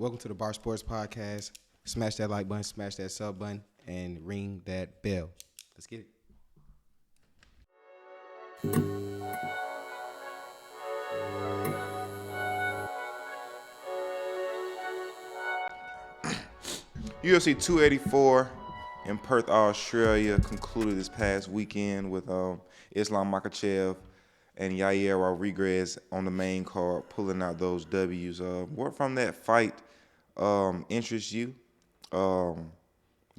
Welcome to the Bar Sports Podcast. Smash that like button, smash that sub button, and ring that bell. Let's get it. UFC 284 in Perth, Australia concluded this past weekend with Islam Makhachev and Yair Rodriguez on the main card, pulling out those W's. What from that fight interests you?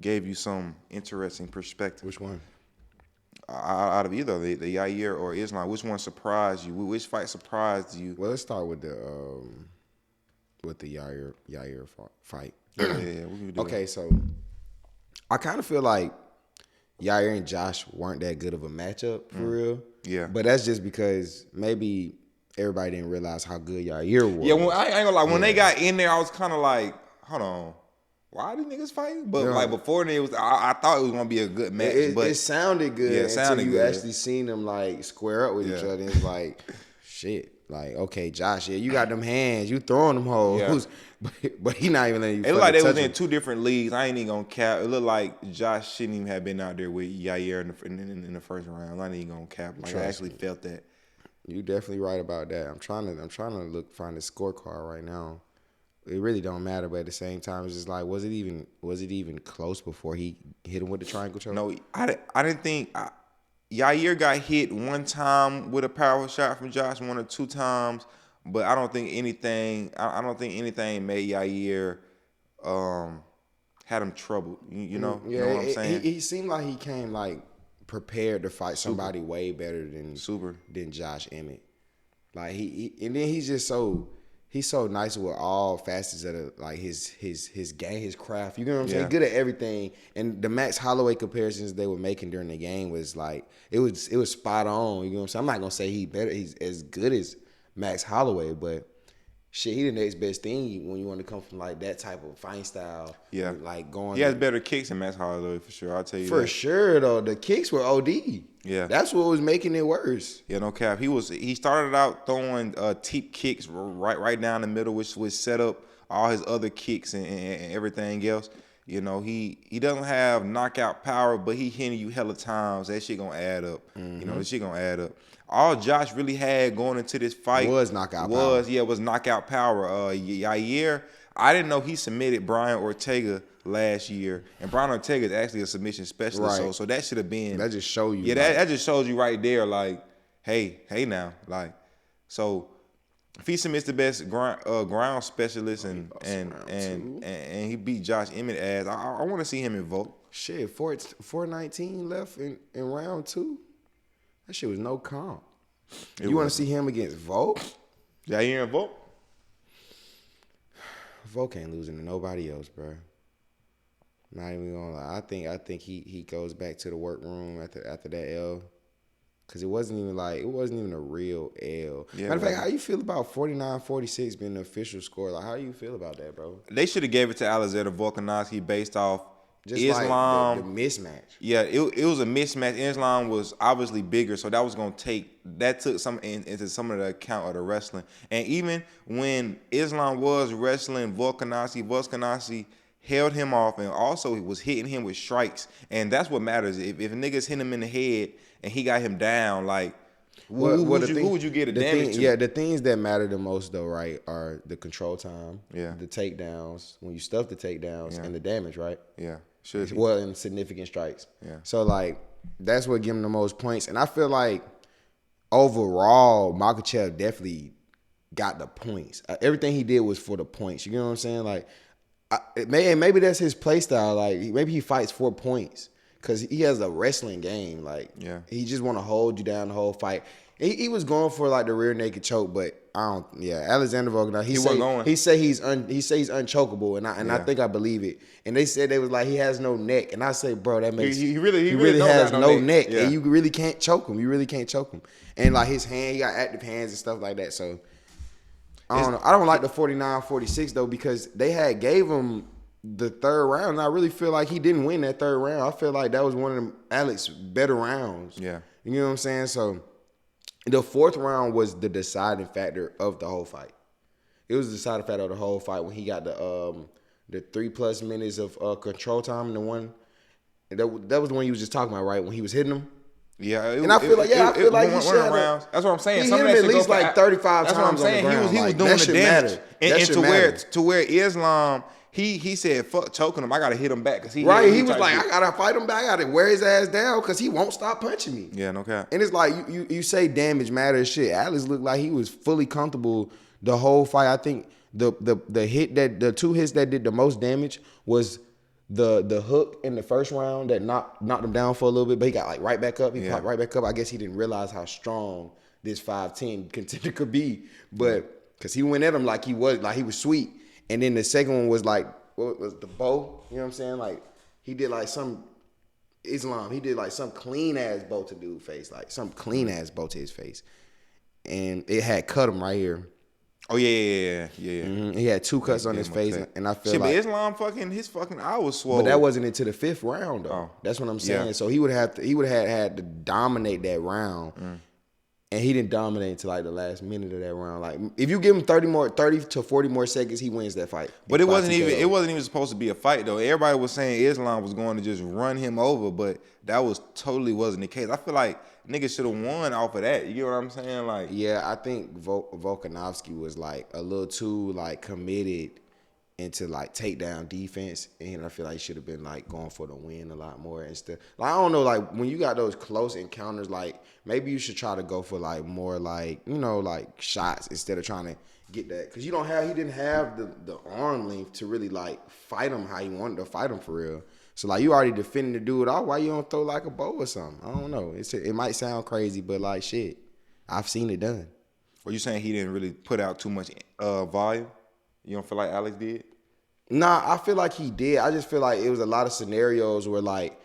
Gave you some interesting perspective. Which one? Out of either the Yair or Islam, which one surprised you? Which fight surprised you? Well, let's start with the Yair fight. Yeah, we can do Okay, that. so I kind of feel like Yair and Josh weren't that good of a matchup for real. Yeah. But that's just because maybe everybody didn't realize how good Yair was. Yeah, I ain't gonna lie. When they got in there, I was kind of like, hold on. Why are these niggas fighting? But like before then, I thought it was gonna be a good match. But it sounded good. Yeah, it sounded until you good. actually seen them like square up with each other. And it's like, shit. Like, okay, Josh, yeah, you got them hands, you throwing them hoes, but he not even letting you. It looked like they was him. in two different leagues. I ain't even gonna cap. It looked like Josh shouldn't even have been out there with Yair in the first round. I ain't even gonna cap. Like I actually felt that. You definitely right about that. I'm trying to find the scorecard right now. It really don't matter, but at the same time, it's just like, was it even close before he hit him with the triangle choke? No, I didn't think. Yair got hit one time with a power shot from Josh, one or two times, but I don't think anything. I don't think anything made Yair had him troubled. You know, yeah, you know what I'm saying? He seemed like he came like prepared to fight somebody way better than Josh Emmett. Like and then he's just he's so nice with all facets of like his game, his craft. You know what I'm saying? Good at everything. And the Max Holloway comparisons they were making during the game was like it was spot on. You know what I'm saying? I'm not gonna say he's as good as Max Holloway, but shit, he the next best thing when you want to come from like that type of fighting style. Yeah, like going. He has better kicks than Max Holloway for sure. I'll tell you for that. sure though. The kicks were OD. Yeah, that's what was making it worse. Yeah, no cap. He started out throwing teep kicks right down the middle, which set up all his other kicks and everything else. You know, he doesn't have knockout power, but he hitting you hella times. That shit gonna add up. Mm-hmm. You know, that shit gonna add up. All Josh really had going into this fight was knockout power. Was knockout power. Yair, I didn't know he submitted Brian Ortega last year, and Brian Ortega is actually a submission specialist. Right. So that should have been. That just show you. Yeah, that just shows you right there. Like, hey now, like, so if he submits the best ground specialist and he beat Josh Emmett ass, I want to see him in Volk. Shit, 419 left in round 2. That shit was no comp. You want to see him against Volk? Yair and Volk? Volk ain't losing to nobody else, bro. Not even gonna lie. I think he goes back to the workroom after that L. Cause it wasn't even a real L. Yeah, matter of fact, how you feel about 49-46 being the official score? Like, how do you feel about that, bro? They should have gave it to Alexander Volkanovski based off just Islam. Like the mismatch. Yeah, it was a mismatch. Islam was obviously bigger, so that was gonna took some into some of the account of the wrestling. And even when Islam was wrestling Volkanovski held him off and also was hitting him with strikes. And that's what matters. If a nigga's hitting him in the head and he got him down, like who would you get a damage to? Yeah, the things that matter the most though, right, are the control time, yeah, the takedowns, when you stuff the takedowns, and the damage, right? Yeah. Should be. Well, and significant strikes. Yeah. So like that's what give him the most points. And I feel like overall, Makhachev definitely got the points. Everything he did was for the points. You know what I'm saying? Like maybe that's his play style. Like maybe he fights for points because he has a wrestling game. Like he just want to hold you down the whole fight. He was going for like the rear naked choke, but I don't. Yeah, Alexander Volkanovski. He say he's unchokeable, and I think I believe it. And they said they was like he has no neck, and I say, bro, that makes he really has no neck, yeah. and you really can't choke him. You really can't choke him. And like his hand, he got active hands and stuff like that. So I don't know. I don't like the 49-46 though because they had gave him the third round. And I really feel like he didn't win that third round. I feel like that was one of Alex's better rounds. Yeah, you know what I'm saying. So the fourth round was the deciding factor of the whole fight. it was the side effect of the whole fight when he got the 3+ minutes of control time and the one that was the one you was just talking about, right? When he was hitting him. Yeah, and I feel like he should have rounds. That's what I'm saying. He hit him at least like 35 that's times. That's what I'm saying. On the ground. He was doing the damage, and to where Islam. He said, fuck choking him. I got to hit him back. Cause he was like, I got to fight him back. I got to wear his ass down because he won't stop punching me. Yeah, no cap. And it's like, you say damage matters shit. Alex looked like he was fully comfortable the whole fight. I think the 2 hits that did the most damage was the hook in the first round that knocked him down for a little bit, but he got like right back up. He popped right back up. I guess he didn't realize how strong this 5'10" contender could be. But because he went at him like he was sweet. And then the second one was like, what was the bow? You know what I'm saying? Like he did like some Islam. He did like some clean ass bow to dude's face, like some clean ass bow to his face, and it had cut him right here. Oh yeah. Mm-hmm. He had 2 cuts on his face, and I feel like but Islam his fucking eye was swollen. But that wasn't into the 5th round though. Oh. That's what I'm saying. Yeah. So he would have had to dominate that round. And he didn't dominate until like the last minute of that round. Like if you give him 30 to 40 more seconds, he wins that fight. But it wasn't even supposed to be a fight though. Everybody was saying Islam was going to just run him over, but that totally wasn't the case. I feel like niggas should have won off of that. You get what I'm saying? Like yeah, I think Volkanovski was like a little too like committed into like takedown defense, and I feel like he should have been like going for the win a lot more instead. Like I don't know, like when you got those close encounters, like maybe you should try to go for like more like like shots instead of trying to get that, because he didn't have the arm length to really like fight him how he wanted to fight him for real. So like you already defending the dude off, why you don't throw like a bow or something? I don't know. It might sound crazy, but like shit, I've seen it done. Well, you saying he didn't really put out too much volume? You don't feel like Alex did? Nah, I feel like he did. I just feel like it was a lot of scenarios where like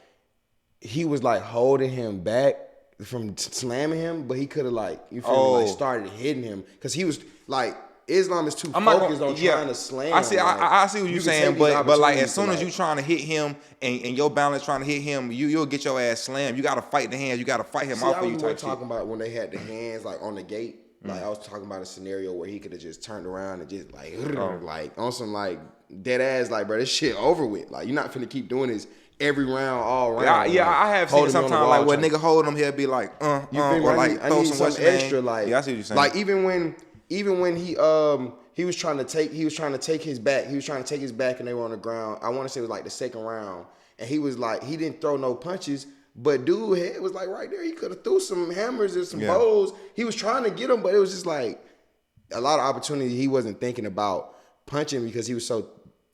he was like holding him back from slamming him, but he could have like like started hitting him because he was like Islam is too focused on trying to slam. I see. I see what you're saying, but like as soon as you trying to hit him and your balance trying to hit him, you'll get your ass slammed. You got to fight the hands. You got to fight him off. I was talking about when they had the hands like on the gate. Like I was talking about a scenario where he could have just turned around and just like on some like dead ass like, bro, this shit over with. Like you're not finna keep doing this every round all round. Yeah, like, I have seen sometimes like when nigga hold him, he'll be like, or like throw some extra. Like yeah, I see what you're saying. Like even when he was trying to take his back. He was trying to take his back and they were on the ground. I want to say it was like the second round, and he was like he didn't throw no punches. But dude head was like right there. He could have threw some hammers and some bows. He was trying to get him, but it was just like a lot of opportunity. He wasn't thinking about punching because he was so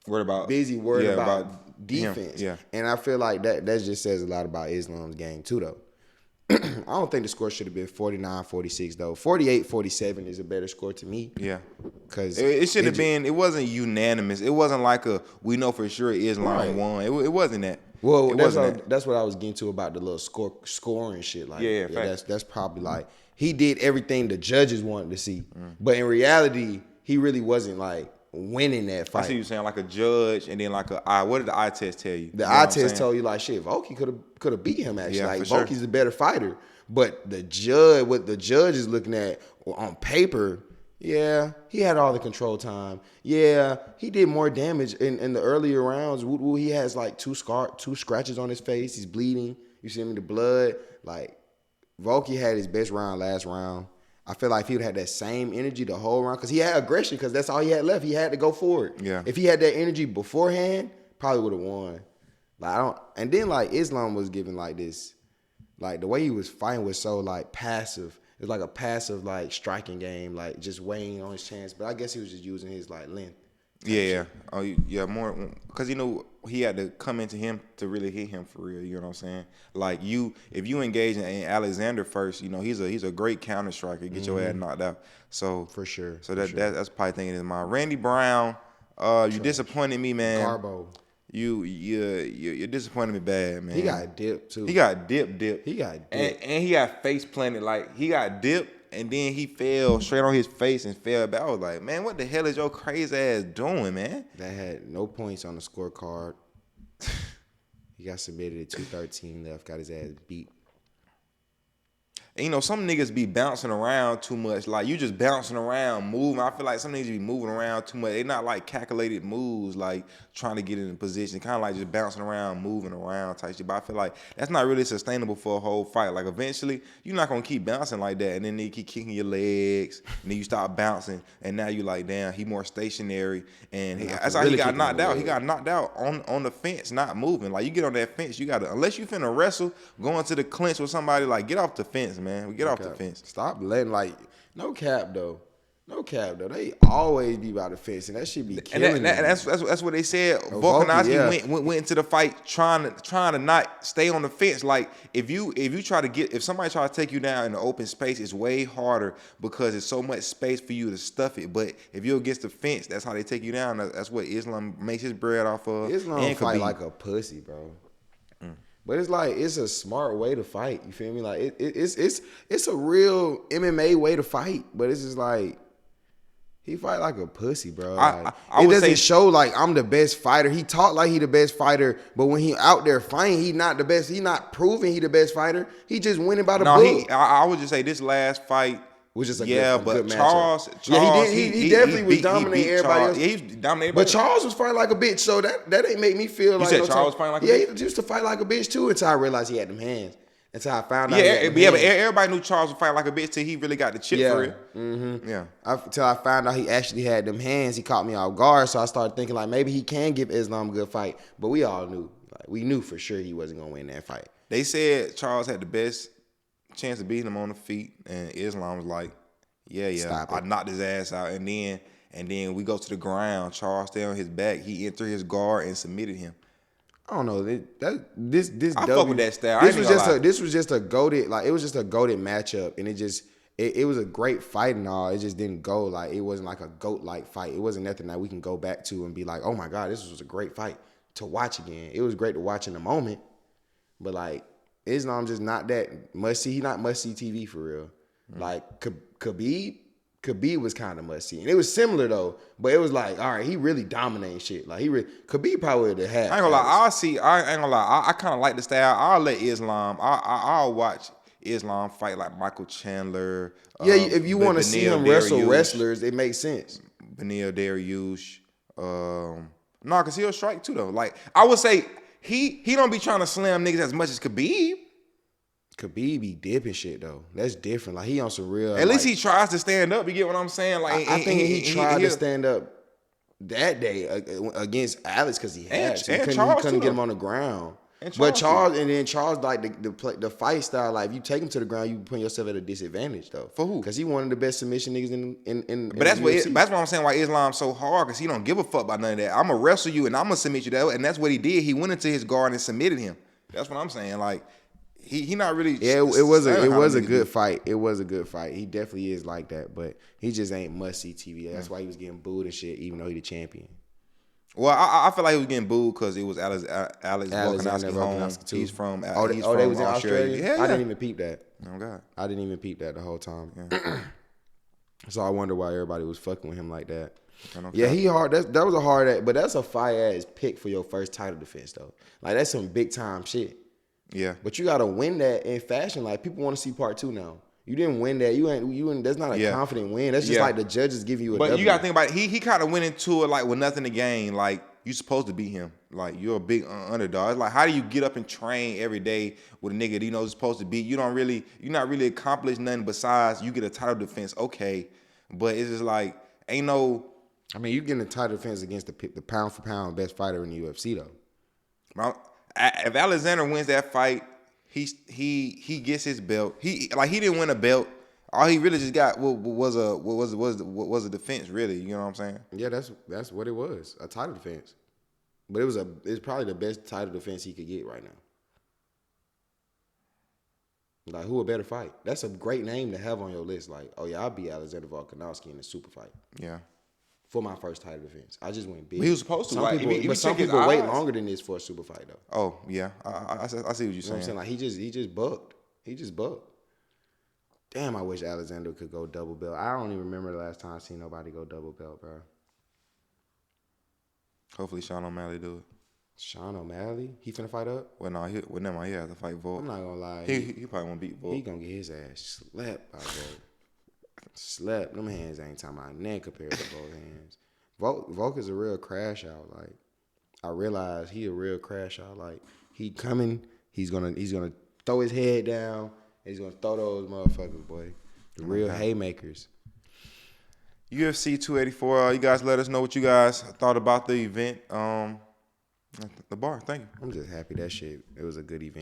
worried about defense. Yeah. And I feel like that just says a lot about Islam's game too, though. I don't think the score should have been 49-46 though. 48-47 is a better score to me. Yeah, because it should have been. It wasn't unanimous. It wasn't like we know for sure Islam won. It wasn't that. Well, that's what I was getting to about the little scoring shit. Like, that's probably like he did everything the judges wanted to see, but in reality, he really wasn't like winning that fight. I see you saying like a judge and then like a eye. What did the eye test tell you? The eye test told you like shit. Volky could have beat him actually. Like Volky's the better fighter, but what the judge is looking at on paper. Yeah, he had all the control time. Yeah, he did more damage in the earlier rounds. He has like two scratches on his face. He's bleeding. You see him in the blood. Like, Volky had his best round last round. I feel like if he would have had that same energy the whole round, because he had aggression, because that's all he had left. He had to go forward. Yeah. If he had that energy beforehand, probably would have won. Like and then like Islam was giving like this, like the way he was fighting was so like passive. It's like a passive like striking game, like just weighing on his chance. But I guess he was just using his like length. Yeah. Oh, yeah. More because he had to come into him to really hit him for real. You know what I'm saying? Like if you engage in Alexander first, he's a great counter striker. Get your ass knocked out. So for sure. So that's probably thinking in his mind. Randy Brown, you disappointed me, man. Garbo. You're disappointing me bad, man. He got dipped too. He got dipped. He got dipped. And he got face planted. Like he got dipped and then he fell straight on his face and fell back. I was like, man, what the hell is your crazy ass doing, man? That had no points on the scorecard. He got submitted at 2:13 left. Got his ass beat. you know, some niggas be bouncing around too much. Like, you just bouncing around, moving. I feel like some niggas be moving around too much. They not like calculated moves, like trying to get in a position. Kind of like just bouncing around, moving around type shit. But I feel like that's not really sustainable for a whole fight. Like, eventually, you're not going to keep bouncing like that. And then they keep kicking your legs. And then you start bouncing. And now you like, damn, he more stationary. And that's how really he got kicking knocked the out. leg. He got knocked out on the fence, not moving. Like, you get on that fence, you got to, unless you finna wrestle, going to the clinch with somebody, like, get off the fence, man. We get off the fence. Stop letting, like, no cap though. They always be by the fence, and that shit be killing And them. that's what they said. Volky, Volkanovski yeah. went into the fight trying to not stay on the fence. Like, if somebody try to take you down in the open space, it's way harder because there's so much space for you to stuff it. But if you're against the fence, that's how they take you down. That's what Islam makes his bread off of. Islam fight like a pussy, bro. But it's like, it's a smart way to fight. You feel me? Like, it's a real MMA way to fight. But it's just like, he fight like a pussy, bro. Like, I it would doesn't say, show like I'm the best fighter. He talk like he the best fighter, but when he out there fighting, he not the best. He not proving he the best fighter. He just winning by the book. I would just say this last fight, Which is a good good Charles, matchup. Yeah, he definitely was dominating everybody else. Yeah, he was dominating. But Charles was fighting like a bitch, so that ain't make me feel like. You said Charles was fighting like a bitch? Yeah, he used to fight like a bitch too until I realized he had them hands. Until I found out. Yeah, but everybody knew Charles was fighting like a bitch till he really got the chip for it. Mm-hmm. Yeah. Until I found out he actually had them hands, he caught me off guard. So I started thinking like maybe he can give Islam a good fight. But we all knew, like we knew for sure he wasn't gonna win that fight. They said Charles had the best chance of beating him on the feet, and Islam was like, yeah, I knocked his ass out, and then we go to the ground. Charles stayed on his back. He entered his guard and submitted him. I don't know. This I fuck with that style. This was just a goated, like it was just a goated matchup, and it was a great fight and all. It just didn't go like, it wasn't like a goat like fight. It wasn't nothing that we can go back to and be like, oh my god, this was a great fight to watch again. It was great to watch in the moment, but like Islam just not that must see. He not must see TV for real. Like Khabib was kind of must see, and it was similar though. But it was like, all right, he really dominating shit. Like Khabib probably would have had. I ain't gonna lie. I ain't gonna lie. I kind of like the style. I'll let Islam. I'll watch Islam fight like Michael Chandler. Yeah, if you want to see him wrestle wrestlers, it makes sense. Benil Dariush. No, cause he'll strike too though. Like I would say, he don't be trying to slam niggas as much as Khabib. Khabib be dipping shit though. That's different. Like he on some real. At least he tries to stand up. You get what I'm saying? Like I think he tried to stand up that day against Alex because he had to. He couldn't get him on the ground. But Charles like the fight style. Like if you take him to the ground, you put yourself at a disadvantage though. For who? Because he one of the best submission niggas in. But that's what I'm saying. Why Islam's so hard, because he don't give a fuck about none of that. I'm gonna wrestle you and I'm gonna submit you that, and that's what he did. He went into his guard and submitted him. That's what I'm saying. Like. He not really. Yeah, it was a good fight. It was a good fight. He definitely is like that, but he just ain't must see TV. That's why he was getting booed and shit, even though he the champion. Well, I feel like he was getting booed because it was Alex Volkanovski home. Too. He's from. They was in Australia. Yeah. I didn't even peep that. Oh God, I didn't even peep that the whole time. Yeah. So I wonder why everybody was fucking with him like that. Yeah, he hard. That was a hard, but that's a fire ass pick for your first title defense though. Like that's some big time shit. Yeah, but you gotta win that in fashion. Like people want to see part 2 now. You didn't win that. You ain't. That's not a confident win. That's just like the judges give you a. But you gotta think about it. He kind of went into it like with nothing to gain. Like you supposed to beat him. Like you're a big underdog. It's like how do you get up and train every day with a nigga that you know is supposed to beat? You're not really accomplished nothing besides you get a title defense. Okay, but it's just like ain't no. I mean, you getting a title defense against the pound for pound best fighter in the UFC though. If Alexander wins that fight, he gets his belt. He didn't win a belt. All he really just got was a defense. Really, you know what I'm saying? Yeah, that's what it was, a title defense. But it's probably the best title defense he could get right now. Like who a better fight? That's a great name to have on your list. Like, oh yeah, I'll beat Alexander Volkanovski in a super fight. Yeah. For my first title defense, I just went big. But he was supposed to. Some people wait longer than this for a super fight, though. Oh yeah, I see what you're saying. You know what I'm saying? Like he just bucked. He just bucked. Damn, I wish Alexander could go double belt. I don't even remember the last time I seen nobody go double belt, bro. Hopefully, Sean O'Malley do it. Sean O'Malley, he finna fight up. Well, no, never mind. He has to fight Volk. I'm not gonna lie. He probably won't beat Volk. He gonna get his ass slapped by Volk. Slapped. Them hands ain't talking about nothing compared to both hands. Volk is a real crash out. Like, I realize he a real crash out. Like, he coming, he's gonna throw his head down, and he's gonna throw those motherfuckers, boy. The real haymakers. UFC 284. You guys let us know what you guys thought about the event. The bar. Thank you. I'm just happy that shit. It was a good event.